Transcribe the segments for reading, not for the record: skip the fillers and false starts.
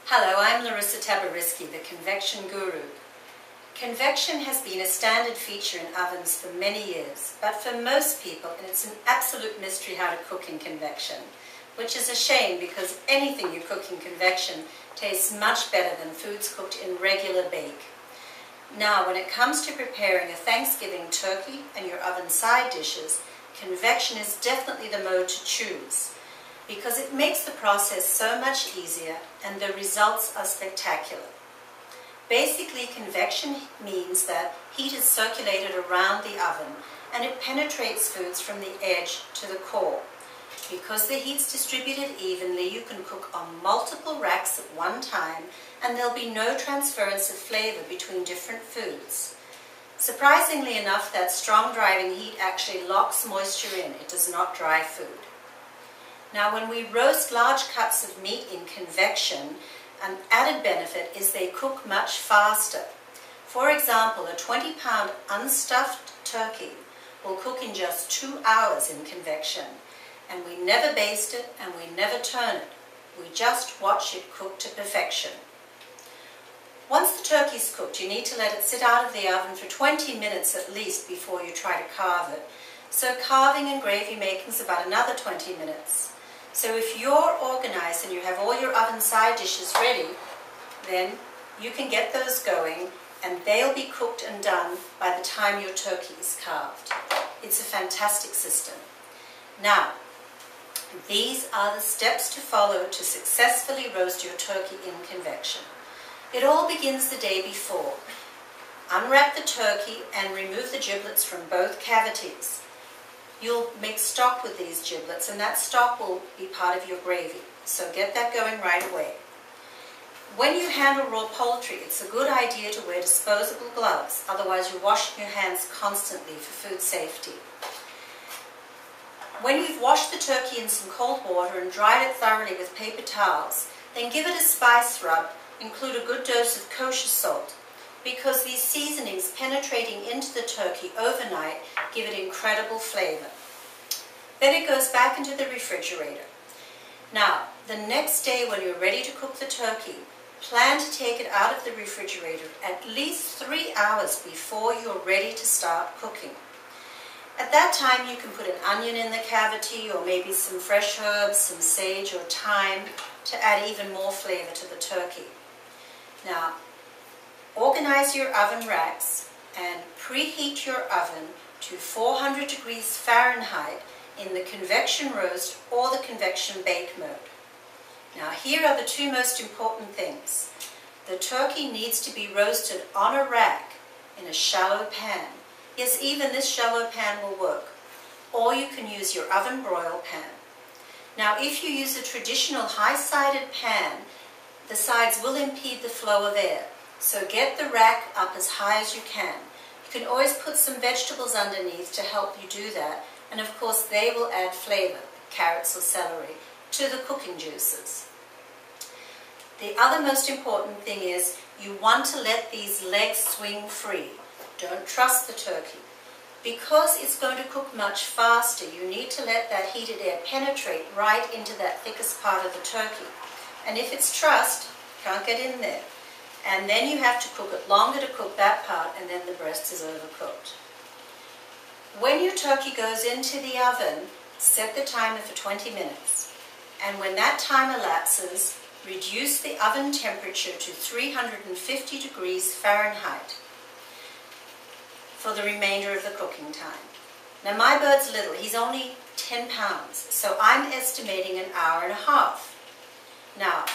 Hello, I'm Larissa Taboryski, the Convection Guru. Convection has been a standard feature in ovens for many years, but for most people it's an absolute mystery how to cook in convection, which is a shame because anything you cook in convection tastes much better than foods cooked in regular bake. Now, when it comes to preparing a Thanksgiving turkey and your oven side dishes, convection is definitely the mode to choose, because it makes the process so much easier and the results are spectacular. Basically, convection means that heat is circulated around the oven and it penetrates foods from the edge to the core. Because the heat's distributed evenly, you can cook on multiple racks at one time and there'll be no transference of flavor between different foods. Surprisingly enough, that strong driving heat actually locks moisture in. It does not dry food. Now, when we roast large cuts of meat in convection, an added benefit is they cook much faster. For example, a 20-pound unstuffed turkey will cook in just 2 hours in convection, and we never baste it and we never turn it. We just watch it cook to perfection. Once the turkey's cooked, you need to let it sit out of the oven for 20 minutes at least before you try to carve it. So carving and gravy making is about another 20 minutes. So if you're organized and you have all your oven side dishes ready, then you can get those going and they'll be cooked and done by the time your turkey is carved. It's a fantastic system. Now, these are the steps to follow to successfully roast your turkey in convection. It all begins the day before. Unwrap the turkey and remove the giblets from both cavities. You'll make stock with these giblets, and that stock will be part of your gravy, so get that going right away. When you handle raw poultry, it's a good idea to wear disposable gloves, otherwise you're washing your hands constantly for food safety. When you've washed the turkey in some cold water and dried it thoroughly with paper towels, then give it a spice rub. Include a good dose of kosher salt, because these seasonings penetrating into the turkey overnight give it incredible flavor. Then it goes back into the refrigerator. Now, the next day when you're ready to cook the turkey, plan to take it out of the refrigerator at least 3 hours before you're ready to start cooking. At that time, you can put an onion in the cavity or maybe some fresh herbs, some sage or thyme to add even more flavor to the turkey. Now, organize your oven racks and preheat your oven to 400 degrees Fahrenheit in the convection roast or the convection bake mode. Now, here are the two most important things. The turkey needs to be roasted on a rack in a shallow pan. Yes, even this shallow pan will work. Or you can use your oven broil pan. Now, if you use a traditional high-sided pan, the sides will impede the flow of air. So get the rack up as high as you can. You can always put some vegetables underneath to help you do that. And of course, they will add flavor, carrots or celery, to the cooking juices. The other most important thing is you want to let these legs swing free. Don't trust the turkey. Because it's going to cook much faster, you need to let that heated air penetrate right into that thickest part of the turkey. And if it's trussed, can't get in there. And then you have to cook it longer to cook that part, and then the breast is overcooked. When your turkey goes into the oven, set the timer for 20 minutes. And when that time elapses, reduce the oven temperature to 350 degrees Fahrenheit for the remainder of the cooking time. Now, my bird's little. He's only 10 pounds, so I'm estimating an hour and a half. Now,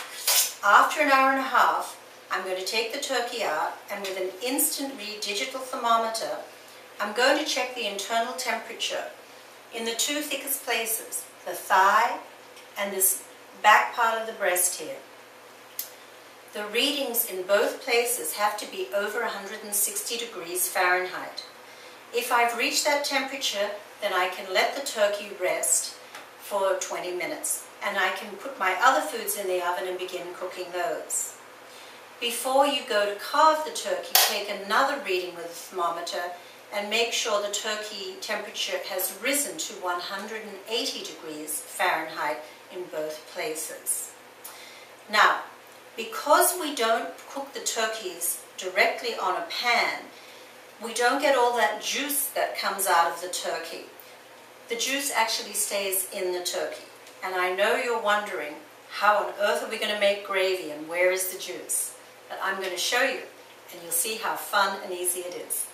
after an hour and a half, I'm going to take the turkey out, and with an instant read digital thermometer, I'm going to check the internal temperature in the two thickest places, the thigh and this back part of the breast here. The readings in both places have to be over 160 degrees Fahrenheit. If I've reached that temperature, then I can let the turkey rest for 20 minutes, and I can put my other foods in the oven and begin cooking those. Before you go to carve the turkey, take another reading with the thermometer and make sure the turkey temperature has risen to 180 degrees Fahrenheit in both places. Now, Because we don't cook the turkeys directly on a pan, we don't get all that juice that comes out of the turkey. The juice actually stays in the turkey. And I know you're wondering, how on earth are we going to make gravy and where is the juice? But I'm going to show you, and you'll see how fun and easy it is.